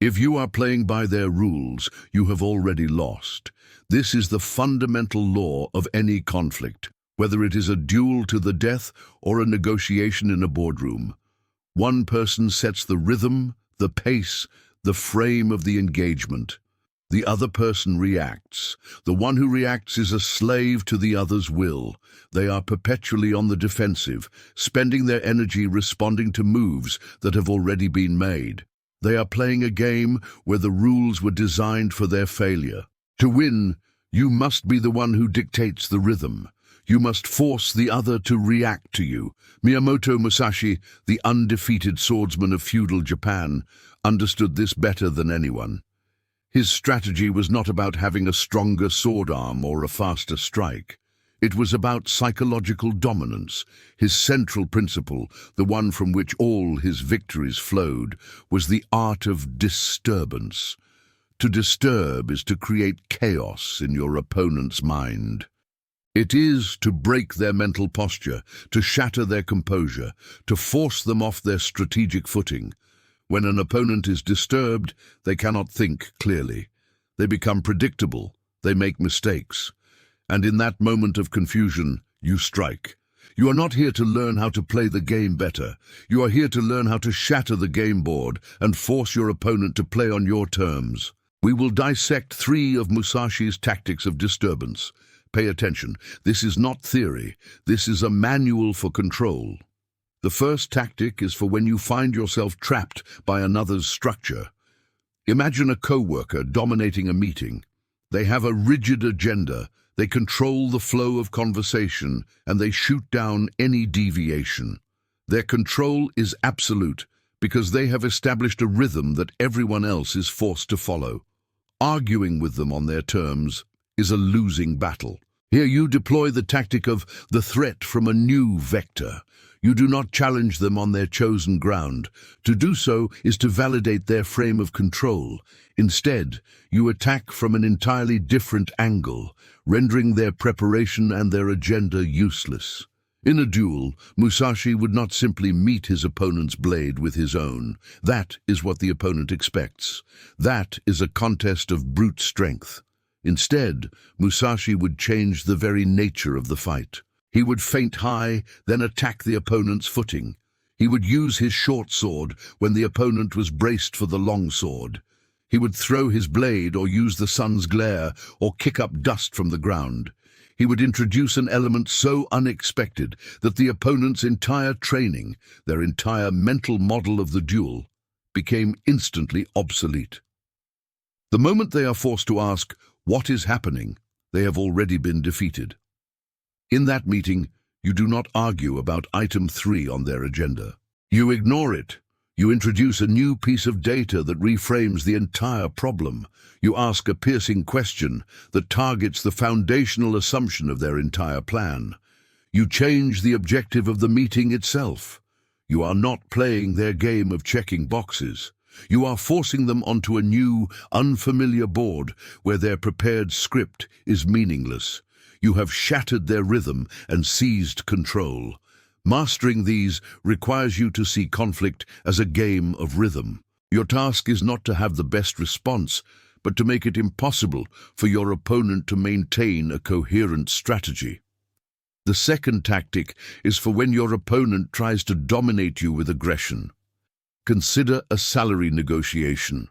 If you are playing by their rules, you have already lost. This is the fundamental law of any conflict, whether it is a duel to the death or a negotiation in a boardroom. One person sets the rhythm, the pace, the frame of the engagement. The other person reacts. The one who reacts is a slave to the other's will. They are perpetually on the defensive, spending their energy responding to moves that have already been made. They are playing a game where the rules were designed for their failure. To win, you must be the one who dictates the rhythm. You must force the other to react to you. Miyamoto Musashi, the undefeated swordsman of feudal Japan, understood this better than anyone. His strategy was not about having a stronger sword arm or a faster strike. It was about psychological dominance. His central principle, the one from which all his victories flowed, was the art of disturbance. To disturb is to create chaos in your opponent's mind. It is to break their mental posture, to shatter their composure, to force them off their strategic footing. When an opponent is disturbed, they cannot think clearly. They become predictable. They make mistakes. And in that moment of confusion, you strike. You are not here to learn how to play the game better. You are here to learn how to shatter the game board and force your opponent to play on your terms. We will dissect 3 of Musashi's tactics of disturbance. Pay attention. This is not theory. This is a manual for control. The first tactic is for when you find yourself trapped by another's structure. Imagine a co-worker dominating a meeting. They have a rigid agenda. They control the flow of conversation, and they shoot down any deviation. Their control is absolute because they have established a rhythm that everyone else is forced to follow. Arguing with them on their terms is a losing battle. Here you deploy the tactic of the threat from a new vector. You do not challenge them on their chosen ground. To do so is to validate their frame of control. Instead, you attack from an entirely different angle, rendering their preparation and their agenda useless. In a duel, Musashi would not simply meet his opponent's blade with his own. That is what the opponent expects. That is a contest of brute strength. Instead, Musashi would change the very nature of the fight. He would feint high, then attack the opponent's footing. He would use his short sword when the opponent was braced for the long sword. He would throw his blade or use the sun's glare or kick up dust from the ground. He would introduce an element so unexpected that the opponent's entire training, their entire mental model of the duel, became instantly obsolete. The moment they are forced to ask, "What is happening?" they have already been defeated. In that meeting, you do not argue about item 3 on their agenda. You ignore it. You introduce a new piece of data that reframes the entire problem. You ask a piercing question that targets the foundational assumption of their entire plan. You change the objective of the meeting itself. You are not playing their game of checking boxes. You are forcing them onto a new, unfamiliar board where their prepared script is meaningless. You have shattered their rhythm and seized control. Mastering these requires you to see conflict as a game of rhythm. Your task is not to have the best response, but to make it impossible for your opponent to maintain a coherent strategy. The second tactic is for when your opponent tries to dominate you with aggression. Consider a salary negotiation.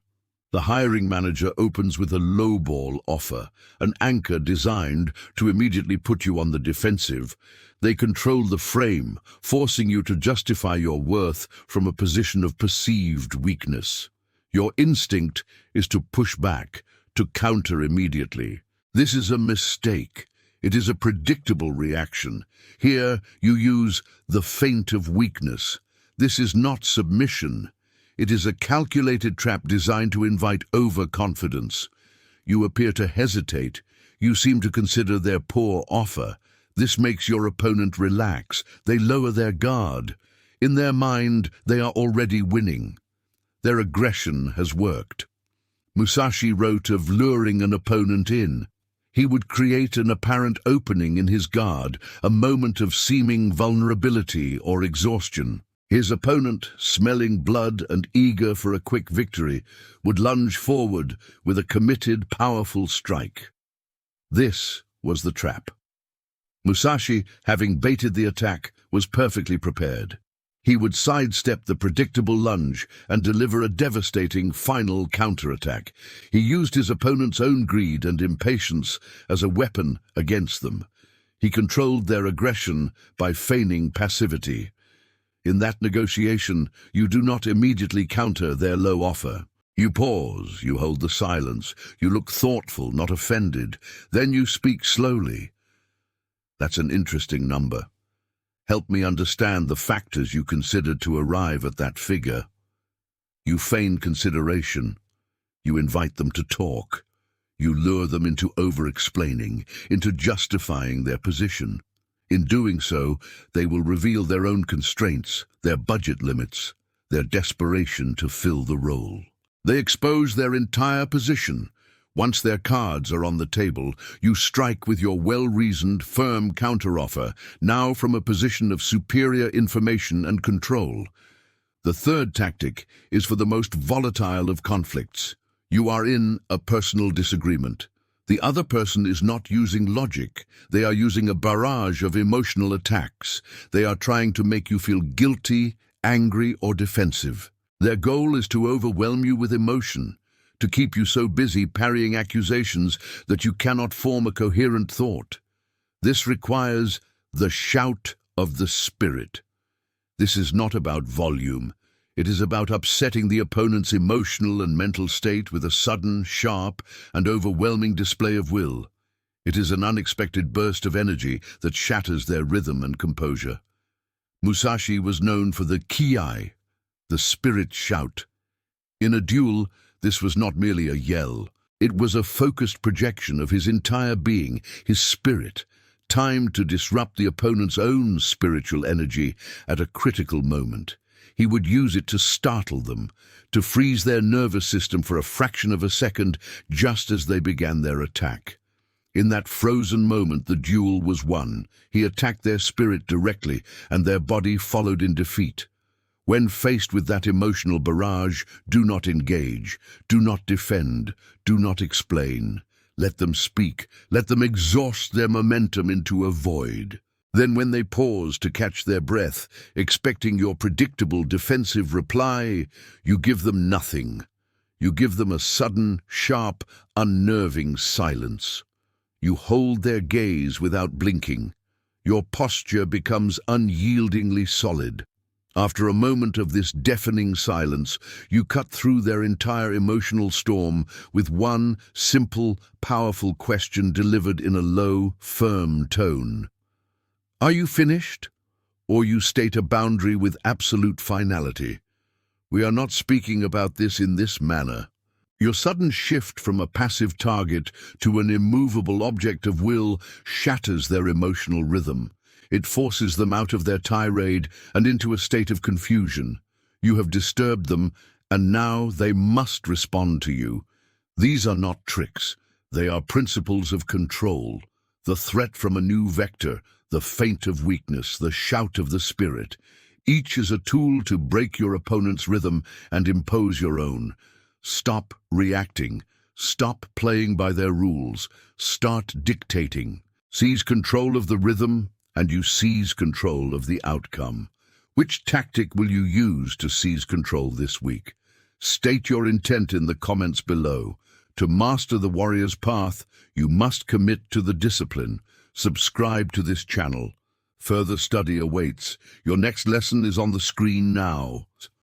The hiring manager opens with a lowball offer, an anchor designed to immediately put you on the defensive. They control the frame, forcing you to justify your worth from a position of perceived weakness. Your instinct is to push back, to counter immediately. This is a mistake. It is a predictable reaction. Here you use the feint of weakness. This is not submission. It is a calculated trap designed to invite overconfidence. You appear to hesitate. You seem to consider their poor offer. This makes your opponent relax. They lower their guard. In their mind, they are already winning. Their aggression has worked. Musashi wrote of luring an opponent in. He would create an apparent opening in his guard, a moment of seeming vulnerability or exhaustion. His opponent, smelling blood and eager for a quick victory, would lunge forward with a committed, powerful strike. This was the trap. Musashi, having baited the attack, was perfectly prepared. He would sidestep the predictable lunge and deliver a devastating final counterattack. He used his opponent's own greed and impatience as a weapon against them. He controlled their aggression by feigning passivity. In that negotiation, you do not immediately counter their low offer. You pause, you hold the silence, you look thoughtful, not offended. Then you speak slowly. That's an interesting number. Help me understand the factors you considered to arrive at that figure. You feign consideration. You invite them to talk. You lure them into over-explaining, into justifying their position. In doing so, they will reveal their own constraints, their budget limits, their desperation to fill the role. They expose their entire position. Once their cards are on the table, you strike with your well-reasoned, firm counteroffer, now from a position of superior information and control. The third tactic is for the most volatile of conflicts. You are in a personal disagreement. The other person is not using logic. They are using a barrage of emotional attacks. They are trying to make you feel guilty, angry, or defensive. Their goal is to overwhelm you with emotion, to keep you so busy parrying accusations that you cannot form a coherent thought. This requires the shout of the spirit. This is not about volume. It is about upsetting the opponent's emotional and mental state with a sudden, sharp, and overwhelming display of will. It is an unexpected burst of energy that shatters their rhythm and composure. Musashi was known for the kiai, the spirit shout. In a duel, this was not merely a yell. It was a focused projection of his entire being, his spirit, timed to disrupt the opponent's own spiritual energy at a critical moment. He would use it to startle them, to freeze their nervous system for a fraction of a second just as they began their attack. In that frozen moment, the duel was won. He attacked their spirit directly, and their body followed in defeat. When faced with that emotional barrage, do not engage, do not defend, do not explain. Let them speak, let them exhaust their momentum into a void. Then when they pause to catch their breath, expecting your predictable defensive reply, you give them nothing. You give them a sudden, sharp, unnerving silence. You hold their gaze without blinking. Your posture becomes unyieldingly solid. After a moment of this deafening silence, you cut through their entire emotional storm with one simple, powerful question delivered in a low, firm tone. Are you finished? Or you state a boundary with absolute finality. We are not speaking about this in this manner. Your sudden shift from a passive target to an immovable object of will shatters their emotional rhythm. It forces them out of their tirade and into a state of confusion. You have disturbed them, and now they must respond to you. These are not tricks. They are principles of control. The threat from a new vector, the feint of weakness, the shout of the spirit. Each is a tool to break your opponent's rhythm and impose your own. Stop reacting. Stop playing by their rules. Start dictating. Seize control of the rhythm, and you seize control of the outcome. Which tactic will you use to seize control this week? State your intent in the comments below. To master the warrior's path, you must commit to the discipline. Subscribe to this channel. Further study awaits. Your next lesson is on the screen now.